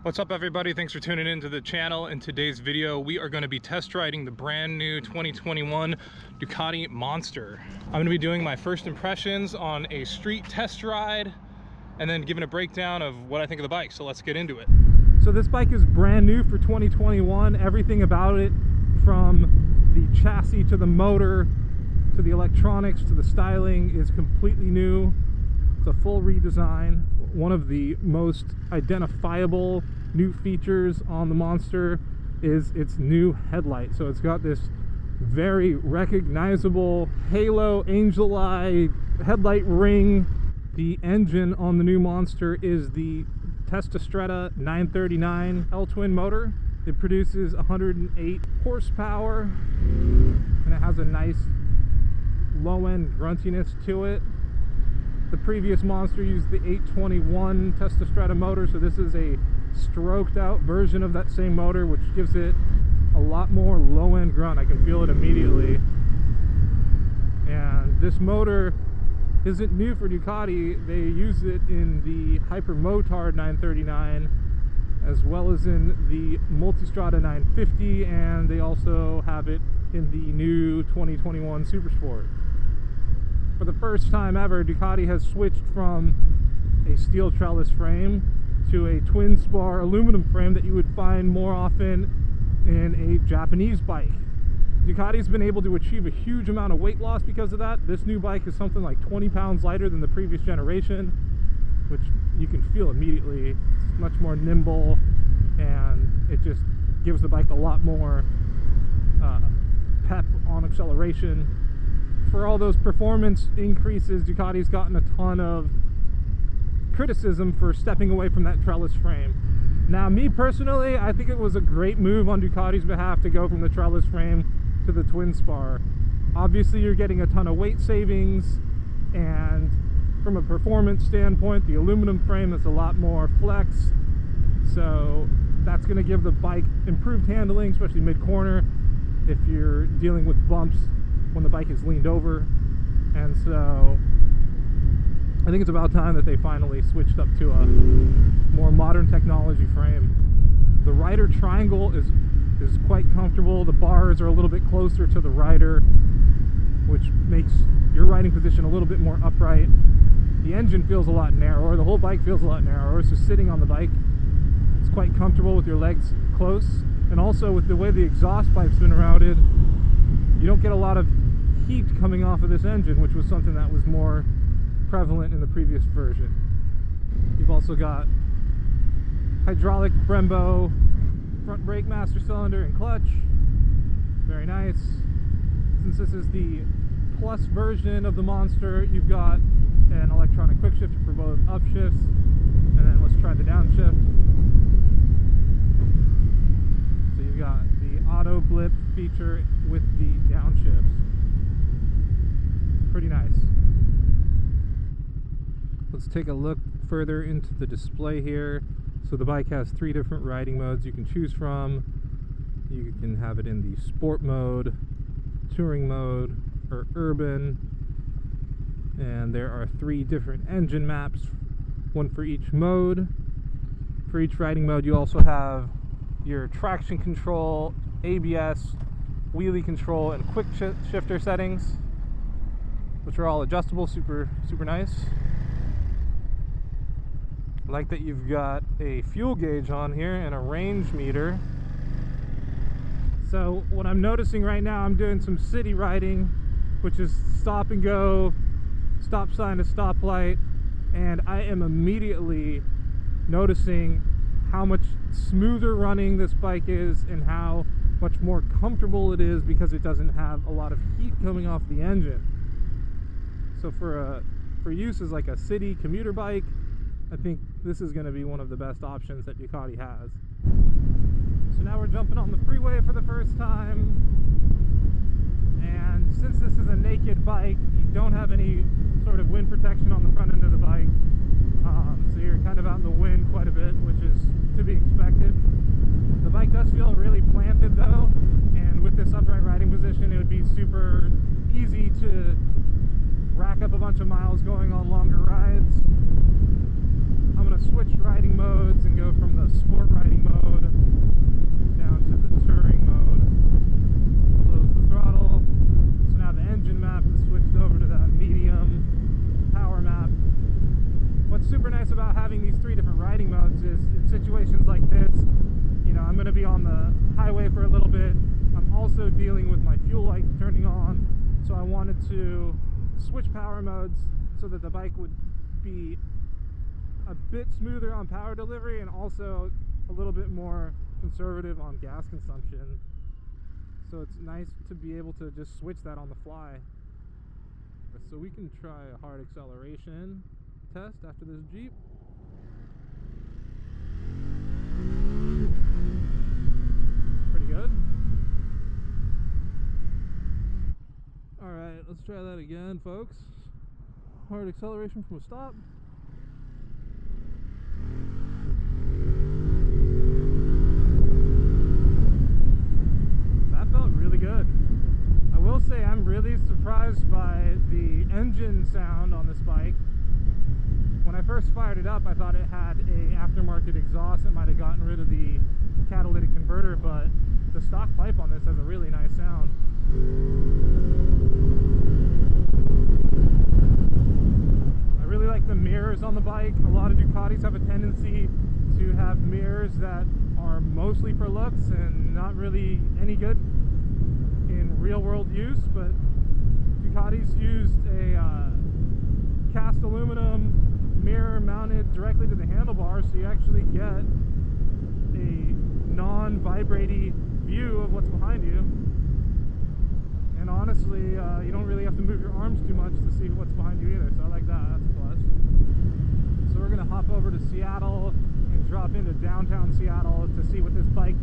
What's up everybody, thanks for tuning into the channel. In today's video we are going to be test riding the brand new 2021 Ducati Monster. I'm going to be doing my first impressions on a street test ride and then giving a breakdown of what I think of the bike, so let's get into it. So this bike is brand new for 2021. Everything about it, from the chassis to the motor to the electronics to the styling, is completely new. It's a full redesign. One of the most identifiable new features on the Monster is its new headlight. So it's got this very recognizable halo angel eye headlight ring. The engine on the new Monster is the Testastretta 939 L-twin motor. It produces 108 horsepower and it has a nice low-end gruntiness to it. The previous Monster used the 821 Testastretta motor, so this is a stroked out version of that same motor, which gives it a lot more low-end grunt. I can feel it immediately. And this motor isn't new for Ducati. They use it in the Hyper Motard 939 as well as in the Multistrada 950, and they also have it in the new 2021 Supersport. For the first time ever, Ducati has switched from a steel trellis frame to a twin spar aluminum frame that you would find more often in a Japanese bike. Ducati's been able to achieve a huge amount of weight loss because of that. This new bike is something like 20 pounds lighter than the previous generation, which you can feel immediately. It's much more nimble, and it just gives the bike a lot more pep on acceleration. For all those performance increases, Ducati's gotten a ton of criticism for stepping away from that trellis frame. Now, me personally, I think it was a great move on Ducati's behalf to go from the trellis frame to the twin spar. Obviously, you're getting a ton of weight savings, and from a performance standpoint, the aluminum frame is a lot more flex, so that's going to give the bike improved handling, especially mid-corner if you're dealing with bumps when the bike is leaned over. And so I think it's about time that they finally switched up to a more modern technology frame. The rider triangle is quite comfortable. The bars are a little bit closer to the rider, which makes your riding position a little bit more upright. The engine feels a lot narrower. The whole bike feels a lot narrower. So sitting on the bike, it's quite comfortable with your legs close. And also with the way the exhaust pipe's been routed, you don't get a lot of heat coming off of this engine, which was something that was more prevalent in the previous version. You've also got hydraulic Brembo front brake master cylinder and clutch. Very nice. Since this is the plus version of the Monster, you've got an electronic quick shifter for both upshifts, and then let's try the downshift. So you've got the auto blip feature with the downshift. Pretty nice. Let's take a look further into the display here. So the bike has 3 different riding modes you can choose from. You can have it in the sport mode, touring mode, or urban. And there are 3 different engine maps, one for each mode. For each riding mode you also have your traction control, ABS, wheelie control, and quick shifter settings, which are all adjustable. Super nice. I like that you've got a fuel gauge on here and a range meter. So what I'm noticing right now, I'm doing some city riding, which is stop and go, stop sign to stoplight, and I am immediately noticing how much smoother running this bike is and how much more comfortable it is because it doesn't have a lot of heat coming off the engine. So for use as like a city commuter bike, I think this is going to be one of the best options that Ducati has. So now we're jumping on the freeway for the first time, and since this is a naked bike, you don't have any sort of wind protection on the front end of the bike, so you're kind of out in the wind quite a bit, which is to be expected. The bike does feel really planted though, and with this upright riding position it would be super easy to rack up a bunch of miles going on longer rides. I'm going to switch riding modes and go from the sport ride highway for a little bit. I'm also dealing with my fuel light turning on, so I wanted to switch power modes so that the bike would be a bit smoother on power delivery and also a little bit more conservative on gas consumption. So it's nice to be able to just switch that on the fly. So we can try a hard acceleration test after this Jeep. Pretty good. Alright, let's try that again, folks. Hard acceleration from a stop. That felt really good. I will say I'm really surprised by the engine sound on this bike. When I first fired it up, I thought it had a aftermarket exhaust. It might have gotten rid of the catalytic converter, but the stock pipe on this has a really nice sound. I really like the mirrors on the bike. A lot of Ducatis have a tendency to have mirrors that are mostly for looks and not really any good in real world use, but Ducati's used a cast aluminum mirror mounted directly to the handlebar, so you actually get a non-vibrating view of what's behind you. And honestly, you don't really have to move your arms too much to see what's behind you either, so I like that. That's a plus. So we're gonna hop over to Seattle and drop into downtown Seattle to see what this bike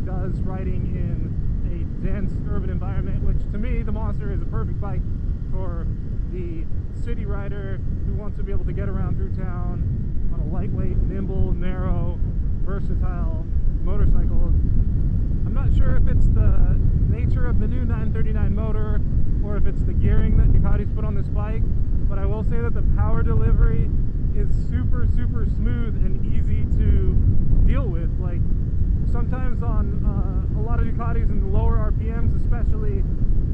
does riding in a dense urban environment, which to me, the Monster is a perfect bike for the city rider who wants to be able to get around through town on a lightweight, nimble, narrow, versatile motorcycle. I'm not sure if it's the nature of the new 939 motor or if it's the gearing that Ducati's put on this bike, but I will say that the power delivery is super smooth and easy to deal with. Like sometimes on a lot of Ducatis in the lower RPMs especially,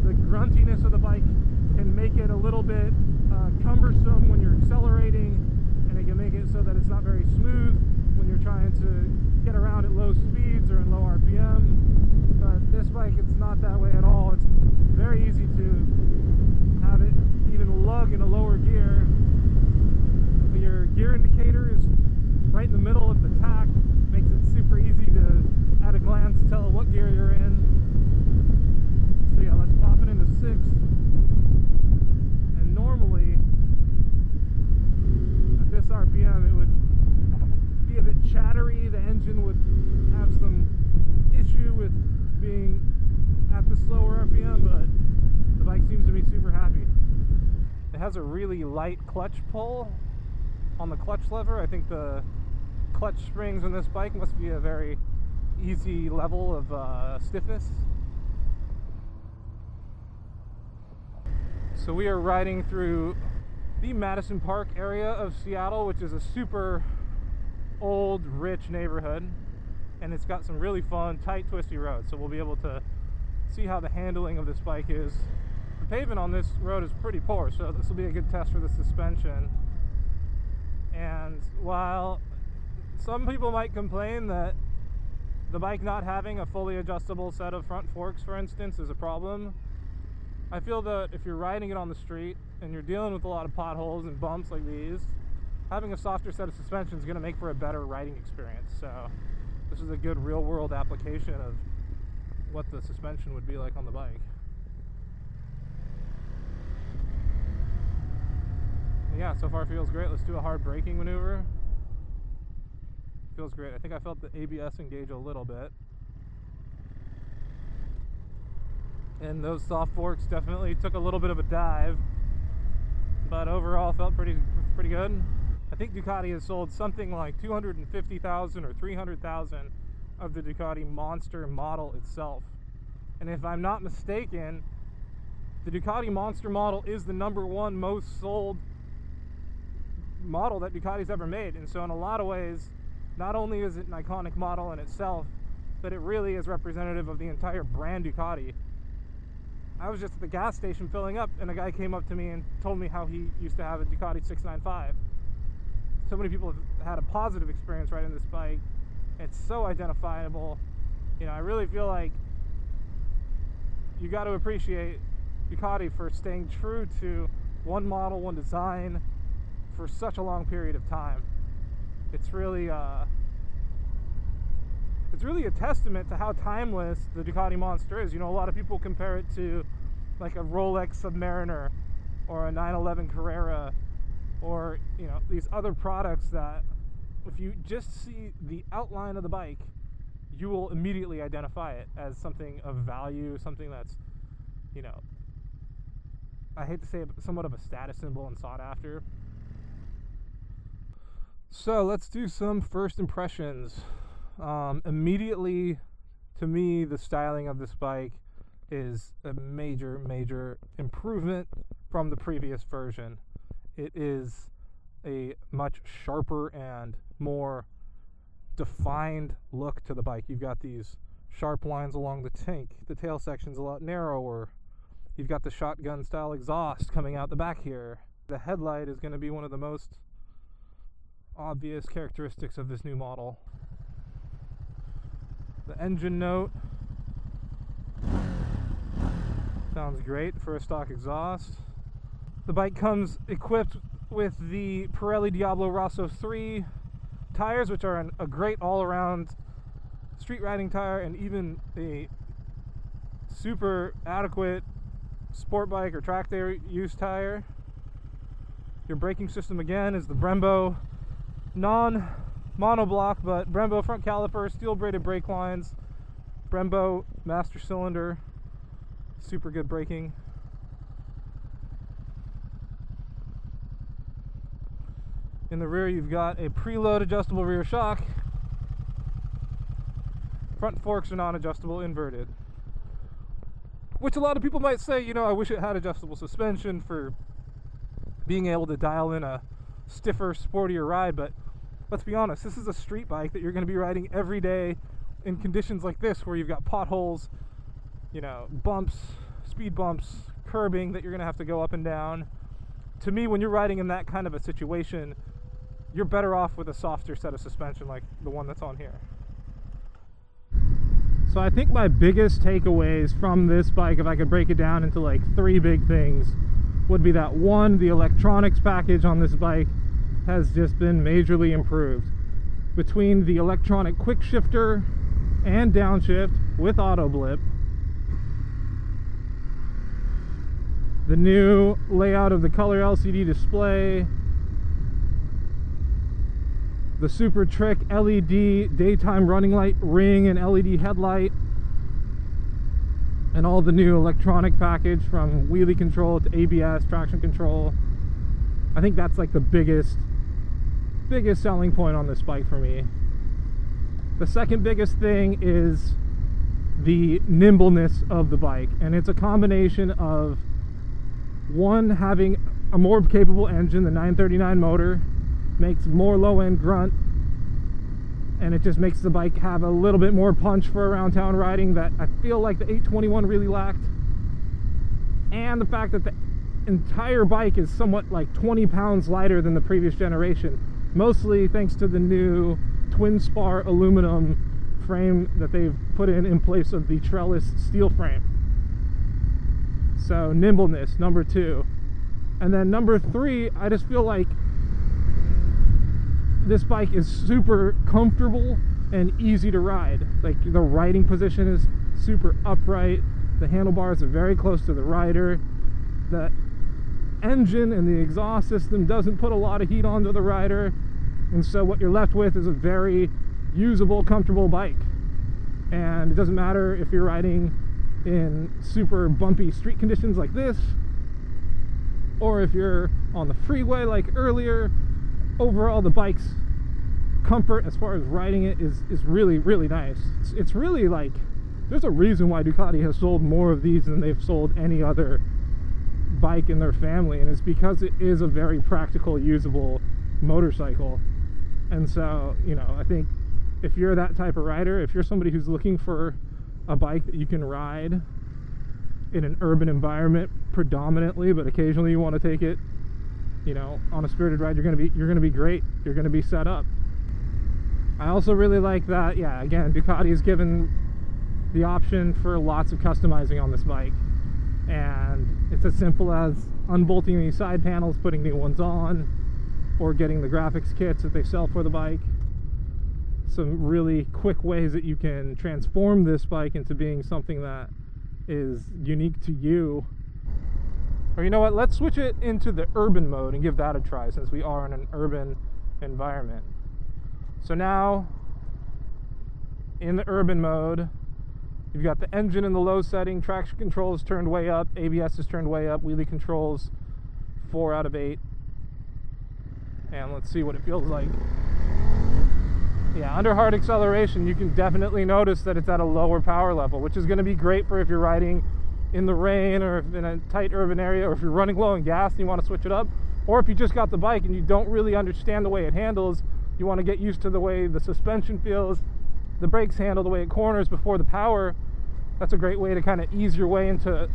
the gruntiness of the bike can make it a little bit cumbersome when you're accelerating, and it can make it so that it's not very smooth when you're trying to get around at low speeds or in low RPM. But this bike, it's not that way at all. It's very easy to have it even lug in a lower gear. But your gear indicator is right in the middle of the tack, makes it super easy to at a glance tell what gear you're in. So yeah, let's pop it into 6th. And normally at this RPM it would be a bit chattery. The engine would have some issue with being at the slower RPM, but the bike seems to be super happy. It has a really light clutch pull on the clutch lever. I think the clutch springs on this bike must be a very easy level of stiffness. So we are riding through the Madison Park area of Seattle, which is a super old, rich neighborhood, and it's got some really fun, tight, twisty roads, so we'll be able to see how the handling of this bike is. The pavement on this road is pretty poor, so this will be a good test for the suspension. And while some people might complain that the bike not having a fully adjustable set of front forks, for instance, is a problem, I feel that if you're riding it on the street and you're dealing with a lot of potholes and bumps like these, having a softer set of suspension is going to make for a better riding experience. So this is a good real-world application of what the suspension would be like on the bike. Yeah, so far feels great. Let's do a hard braking maneuver. Feels great. I think I felt the ABS engage a little bit. And those soft forks definitely took a little bit of a dive, but overall felt pretty good. I think Ducati has sold something like 250,000 or 300,000 of the Ducati Monster model itself. And if I'm not mistaken, the Ducati Monster model is the #1 most sold model that Ducati's ever made. And so in a lot of ways, not only is it an iconic model in itself, but it really is representative of the entire brand Ducati. I was just at the gas station filling up, and a guy came up to me and told me how he used to have a Ducati 695. So many people have had a positive experience riding this bike. It's so identifiable. You know, I really feel like you got to appreciate Ducati for staying true to one model, one design for such a long period of time. It's really a testament to how timeless the Ducati Monster is. You know, a lot of people compare it to like a Rolex Submariner or a 911 Carrera, or, you know, these other products that if you just see the outline of the bike, you will immediately identify it as something of value, something that's, you know, I hate to say it, but somewhat of a status symbol and sought after. So let's do some first impressions. Immediately, to me, the styling of this bike is a major improvement from the previous version. It is a much sharper and more defined look to the bike. You've got these sharp lines along the tank. The tail section's a lot narrower. You've got the shotgun style exhaust coming out the back here. The headlight is going to be one of the most obvious characteristics of this new model. The engine note sounds great for a stock exhaust. The bike comes equipped with the Pirelli Diablo Rosso 3 tires, which are a great all-around street riding tire, and even a super adequate sport bike or track day use tire. Your braking system again is the Brembo non-monoblock, but Brembo front caliper, steel braided brake lines, Brembo master cylinder, super good braking. In the rear, you've got a preload adjustable rear shock. Front forks are non-adjustable, inverted. Which a lot of people might say, you know, I wish it had adjustable suspension for being able to dial in a stiffer, sportier ride, but let's be honest, this is a street bike that you're going to be riding every day in conditions like this, where you've got potholes, you know, bumps, speed bumps, curbing that you're going to have to go up and down. To me, when you're riding in that kind of a situation, you're better off with a softer set of suspension like the one that's on here. So I think my biggest takeaways from this bike, if I could break it down into like 3 big things, would be that 1, the electronics package on this bike has just been majorly improved. Between the electronic quick shifter and downshift with auto blip, the new layout of the color LCD display, the Super Trick LED daytime running light ring and LED headlight, and all the new electronic package from wheelie control to ABS, traction control. I think that's like the biggest selling point on this bike for me. The second biggest thing is the nimbleness of the bike, and it's a combination of, 1, having a more capable engine. The 939 motor makes more low-end grunt, and it just makes the bike have a little bit more punch for around town riding that I feel like the 821 really lacked. And the fact that the entire bike is somewhat like 20 pounds lighter than the previous generation, mostly thanks to the new twin spar aluminum frame that they've put in place of the trellis steel frame. So nimbleness, number 2. And then number 3, I just feel like this bike is super comfortable and easy to ride. Like, the riding position is super upright, the handlebars are very close to the rider, the engine and the exhaust system doesn't put a lot of heat onto the rider, and so what you're left with is a very usable, comfortable bike. And it doesn't matter if you're riding in super bumpy street conditions like this, or if you're on the freeway like earlier. Overall, the bike's comfort as far as riding it is really nice. It's really like, there's a reason why Ducati has sold more of these than they've sold any other bike in their family, and it's because it is a very practical, usable motorcycle. And so, you know, I think if you're that type of rider, if you're somebody who's looking for a bike that you can ride in an urban environment predominantly, but occasionally you want to take it, you know, on a spirited ride, you're gonna be great. You're gonna be set up. I also really like that, yeah, again, Ducati has given the option for lots of customizing on this bike. And it's as simple as unbolting these side panels, putting new ones on, or getting the graphics kits that they sell for the bike. Some really quick ways that you can transform this bike into being something that is unique to you. Or you know what, let's switch it into the urban mode and give that a try, since we are in an urban environment. So now, in the urban mode, you've got the engine in the low setting, traction control is turned way up, ABS is turned way up, wheelie controls 4 out of 8. And let's see what it feels like. Yeah, under hard acceleration, you can definitely notice that it's at a lower power level, which is going to be great for if you're riding in the rain, or if in a tight urban area, or if you're running low on gas and you want to switch it up, or if you just got the bike and you don't really understand the way it handles, you want to get used to the way the suspension feels, the brakes handle, the way it corners before the power. That's a great way to kind of ease your way into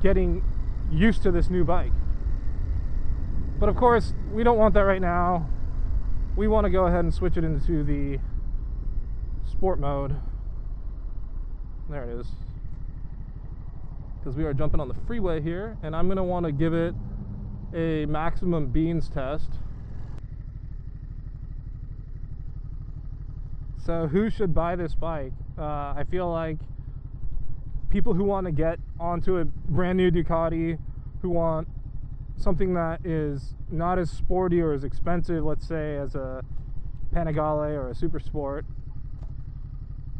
getting used to this new bike. But of course, we don't want that right now. We want to go ahead and switch it into the sport mode. There it is. Because we are jumping on the freeway here, and I'm going to want to give it a maximum beans test. So who should buy this bike? I feel like people who want to get onto a brand new Ducati, who want something that is not as sporty or as expensive, let's say, as a Panigale or a Super Sport,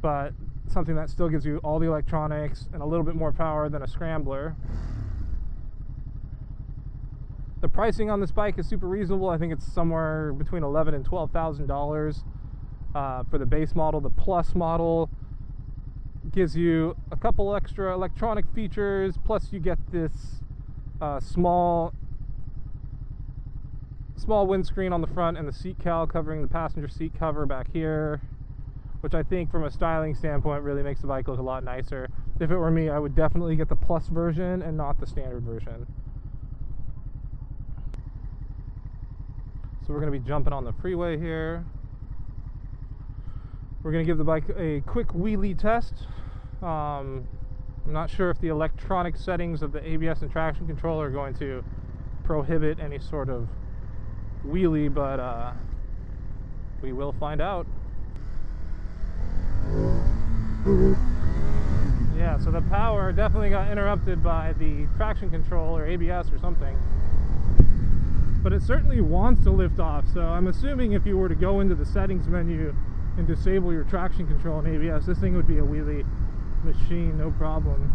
but something that still gives you all the electronics and a little bit more power than a Scrambler. The pricing on this bike is super reasonable. I think it's somewhere between $11,000 and $12,000 for the base model. The Plus model gives you a couple extra electronic features, plus you get this small windscreen on the front and the seat cowl covering the passenger seat cover back here, which I think from a styling standpoint really makes the bike look a lot nicer. If it were me, I would definitely get the Plus version and not the standard version. So we're going to be jumping on the freeway here. We're going to give the bike a quick wheelie test. I'm not sure if the electronic settings of the ABS and traction control are going to prohibit any sort of wheelie, but we will find out. Yeah, so the power definitely got interrupted by the traction control or ABS or something, but it certainly wants to lift off. So I'm assuming if you were to go into the settings menu and disable your traction control and ABS, this thing would be a wheelie machine, no problem.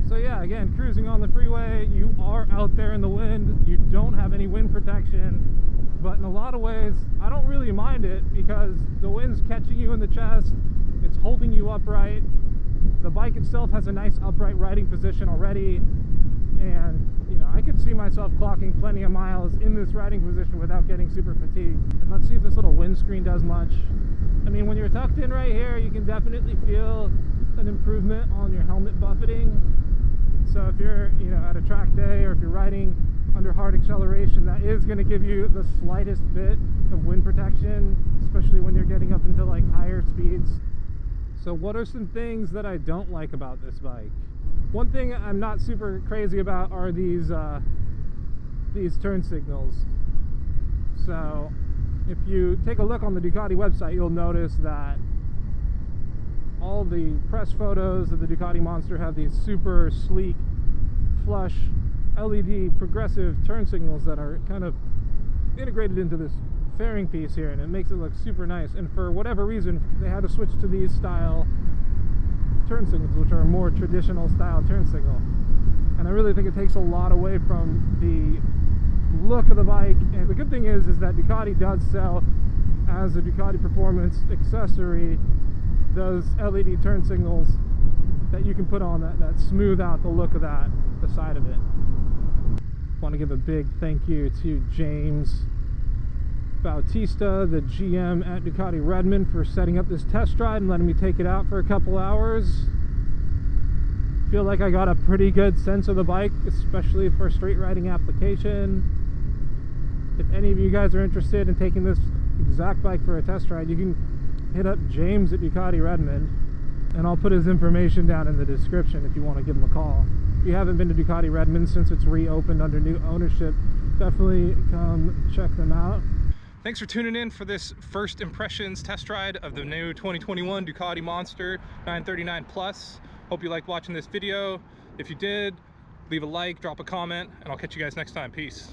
So yeah, again, cruising on the freeway, you are out there in the wind, you don't have any wind protection, but in a lot of ways I don't really mind it, because the wind's catching you in the chest, it's holding you upright, the bike itself has a nice upright riding position already, and you know, I could see myself clocking plenty of miles in this riding position without getting super fatigued. And let's see if this little windscreen does much. I mean, when you're tucked in right here, you can definitely feel an improvement on your helmet buffeting. So if you're, you know, at a track day, or if you're riding under hard acceleration, that is going to give you the slightest bit of wind protection, especially when you're getting up into like higher speeds. So what are some things that I don't like about this bike? One thing I'm not super crazy about are these turn signals. So if you take a look on the Ducati website, you'll notice that all the press photos of the Ducati Monster have these super sleek, flush, LED progressive turn signals that are kind of integrated into this fairing piece here, and it makes it look super nice. And for whatever reason, they had to switch to these style turn signals, which are a more traditional style turn signal. And I really think it takes a lot away from the look of the bike. And the good thing is that Ducati does sell, as a Ducati Performance accessory, those LED turn signals that you can put on that smooth out the look of the side of it. Want to give a big thank you to James Bautista, the GM at Ducati Redmond, for setting up this test ride and letting me take it out for a couple hours. Feel like I got a pretty good sense of the bike, especially for a straight riding application. If any of you guys are interested in taking this exact bike for a test ride, you can hit up James at Ducati Redmond. and I'll put his information down in the description if you want to give him a call. If you haven't been to Ducati Redmond since it's reopened under new ownership, definitely come check them out. Thanks for tuning in for this first impressions test ride of the new 2021 Ducati Monster 939 Plus. Hope you liked watching this video. If you did, leave a like, drop a comment, and I'll catch you guys next time. Peace.